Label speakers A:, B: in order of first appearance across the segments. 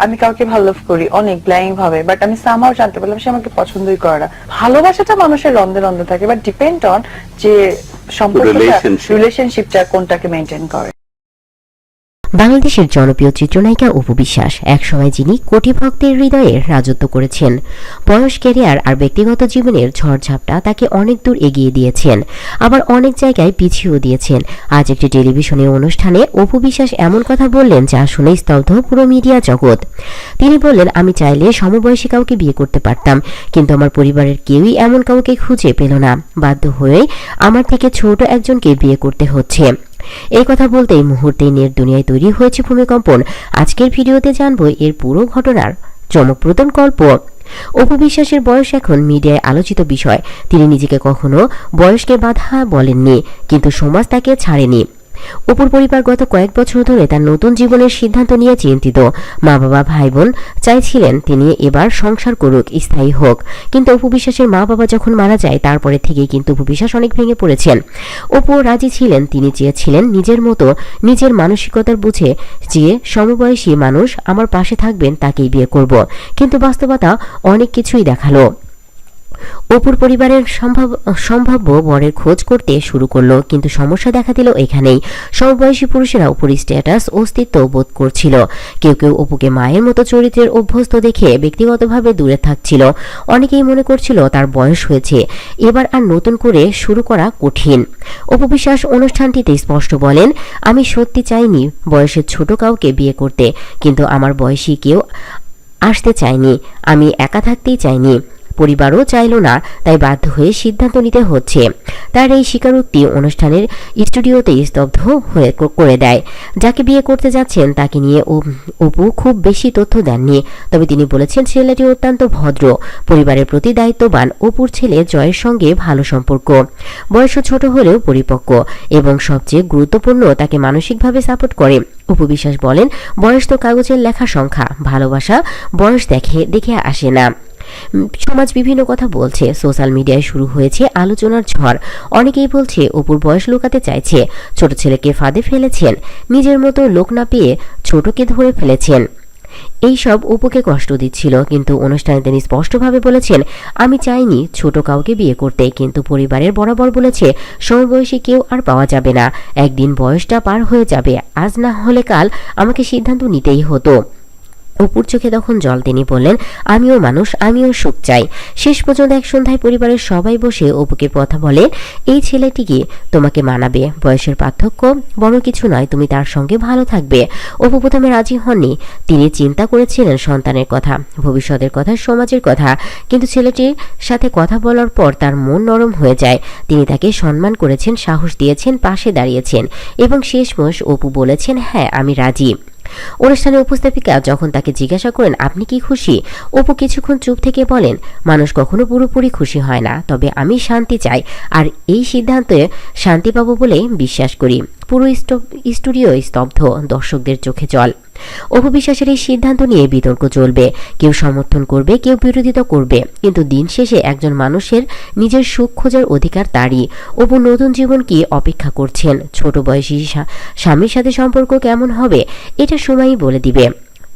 A: আমি কাউকে ভালো করি অনেক ব্লাইং ভাবে, বাট আমি সামহাও জানতে পারলাম সে আমাকে পছন্দই করে না। ভালোবাসাটা মানুষের রন্ধে রন্ধে থাকে, বাট ডিপেন্ড অন যে সম্পর্কটা, রিলেশনশিপটা কোনটাকে মেইনটেইন করে।
B: বাংলাদেশের জনপ্রিয় চিত্রনায়িকা অপু বিশ্বাস একসময় যিনি কোটি ভক্তের হৃদয়ে রাজত্ব করেছেন। বয়স, ক্যারিয়ার আর ব্যক্তিগত জীবনের ঝড়ঝাপটা তাকে অনেক দূর এগিয়ে দিয়েছেন, আবার অনেক জায়গায় পিছিয়েও দিয়েছেন। আজ একটি টেলিভিশনের অনুষ্ঠানে অপু বিশ্বাস এমন কথা বললেন যা শুনে স্তব্ধ পুরো মিডিয়া জগৎ। তিনি বললেন, আমি চাইলে সমবয়সী কাউকে বিয়ে করতে পারতাম, কিন্তু আমার পরিবারের কেউই এমন কাউকে খুঁজে পেল না। বাধ্য হয়ে আমার থেকে ছোট একজনকে বিয়ে করতে হচ্ছে। এই কথা বলতেই মুহূর্তে নেট দুনিয়ায় তৈরি হয়েছে ভূমিকম্পন। আজকের ভিডিওতে জানবো এর পুরো ঘটনার চমকপ্রদ গল্প। অপু বিশ্বাসের বয়স এখন মিডিয়ায় আলোচিত বিষয়। তিনি নিজেকে কখনো বয়সকে বাধা বলেননি, কিন্তু সমাজ তাকে ছাড়েনি। অপুর পরিবার গত কয়েক বছর ধরে তার নতুন জীবনের সিদ্ধান্ত নিয়ে চিন্তিত। মা বাবা, ভাই বোন চাইছিলেন তিনি এবার সংসার করুক, স্থায়ী হোক। কিন্তু অপু বিশ্বাসের মা বাবা যখন মারা যায় তারপরে থেকেই কিন্তু অপু বিশ্বাস অনেক ভেঙে পড়েছেন। অপু রাজি ছিলেন, তিনি চেয়েছিলেন নিজের মতো, নিজের মানসিকতার বুঝে যে সমবয়সী মানুষ আমার পাশে থাকবেন তাকেই বিয়ে করব। কিন্তু বাস্তবতা অনেক কিছুই দেখালো। অপুর পরিবারের সম্ভাব্য বরের খোঁজ করতে শুরু করলো, কিন্তু সমস্যা দেখা দিল এখানেই। সমবয়সী পুরুষেরা অপুর স্ট্যাটাস, অস্তিত্ব বোধ করছিল। কেউ কেউ অপুকে মায়ের মতো চরিত্রের অভ্যস্ত দেখে ব্যক্তিগতভাবে দূরে থাকছিল। অনেকেই মনে করছিল তার বয়স হয়েছে, এবার আর নতুন করে শুরু করা কঠিন। অপু বিশ্বাস অনুষ্ঠানটিতে স্পষ্ট বলেন, আমি সত্যি চাইনি বয়সের ছোট কাউকে বিয়ে করতে, কিন্তু আমার বয়সী কেউ আসতে চাইনি, আমি একা থাকতেই চাইনি, পরিবারও চাইল না, তাই বাধ্য হয়ে সিদ্ধান্ত নিতে হচ্ছে। তার এই স্বীকারোক্তি অনুষ্ঠানের স্টুডিওতে স্তব্ধ হয়ে করে দেয়। যাকে বিয়ে করতে যাচ্ছেন তাকে নিয়ে অপু খুব বেশি তথ্য দেননি, তবে তিনি বলেছেন ছেলেটি অত্যন্ত ভদ্র, পরিবারের প্রতি দায়িত্ববান। অপুর ছেলে জয়ের সঙ্গে ভালো সম্পর্ক, বয়সও ছোট হলেও পরিপক্ক, এবং সবচেয়ে গুরুত্বপূর্ণ তাকে মানসিকভাবে সাপোর্ট করে। অপু বিশ্বাস বলেন, বয়স তো কাগজের লেখা সংখ্যা, ভালোবাসা বয়স দেখে আসে না। সমাজ বিভিন্ন কথা বলছে, সোশ্যাল মিডিয়ায় শুরু হয়েছে আলোচনার ঝড়। অনেকেই বলছে অপুর বয়স লুকাতে চাইছে, ছোট ছেলেকে ফাঁদে ফেলেছেন, নিজের মতো লোক না পেয়ে ছোটকে ধরে ফেলেছেন। এই সব অপুকে কষ্ট দিচ্ছিল, কিন্তু অনুষ্ঠানে তিনি স্পষ্টভাবে বলেছেন, আমি চাইনি ছোট কাউকে বিয়ে করতে, কিন্তু পরিবারের বরাবর বলেছে সমবয়সী কেউ আর পাওয়া যাবে না। একদিন বয়সটা পার হয়ে যাবে, আজ না হলে কাল আমাকে সিদ্ধান্ত নিতেই হতো। অপুর চোখে তখন জল। তিনি বললেন, আমিও মানুষ, আমিও সুখ চাই। শেষ পর্যন্ত এক সন্ধ্যায় পরিবারের সবাই বসে অপুকে কথা বলে, এই ছেলেটিকে তোমাকে মানাবে, বয়সের পার্থক্য বড় কিছু নয়, তুমি তার সঙ্গে ভালো থাকবে। অপু প্রথমে রাজি হননি, তিনি চিন্তা করেছিলেন সন্তানের কথা, ভবিষ্যতের কথা, সমাজের কথা। কিন্তু ছেলেটির সাথে কথা বলার পর তার মন নরম হয়ে যায়। তিনি তাকে সম্মান করেছেন, সাহস দিয়েছেন, পাশে দাঁড়িয়েছেন, এবং শেষমেশ অপু বলেছেন, হ্যাঁ আমি রাজি। অনুষ্ঠানে উপস্থাপিকা যখন তাকে জিজ্ঞাসা করেন, আপনি কি খুশি, অপু কিছুক্ষণ চুপ থেকে বলেন, মানুষ কখনো পুরোপুরি খুশি হয় না, তবে আমি শান্তি চাই, আর এই সিদ্ধান্তে শান্তি পাবো বলে বিশ্বাস করি। পুরো স্টুডিও স্তব্ধ, দর্শকদের চোখে জল। অপু বিশ্বাসের এই সিদ্ধান্ত নিয়ে বিতর্ক চলবে, কেউ সমর্থন করবে, কেউ বিরোধিতা করবে, কিন্তু দিন শেষে একজন মানুষের নিজের সুখ খোঁজার অধিকার তারই। অপু নতুন জীবন কি অপেক্ষা করছেন, ছোট বয়সী স্বামীর সাথে সম্পর্ক কেমন হবে, এটা সময়ই বলে দিবে।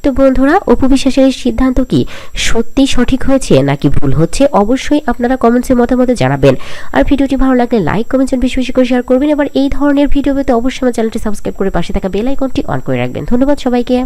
B: তো বন্ধুরা, অপু বিশ্বাসের এই সিদ্ধান্ত কি সত্যি সঠিক হয়েছে নাকি ভুল হচ্ছে, অবশ্যই আপনারা কমেন্টসে মতামত জানাবেন। আর ভিডিওটি ভালো লাগলে লাইক, কমেন্ট, বেশি বেশি করে শেয়ার করবেন। এবার এই ধরনের ভিডিও পেতে অবশ্যই আমার চ্যানেলটি সাবস্ক্রাইব করে পাশে থাকা বেল আইকনটি অন করে রাখবেন। ধন্যবাদ সবাইকে।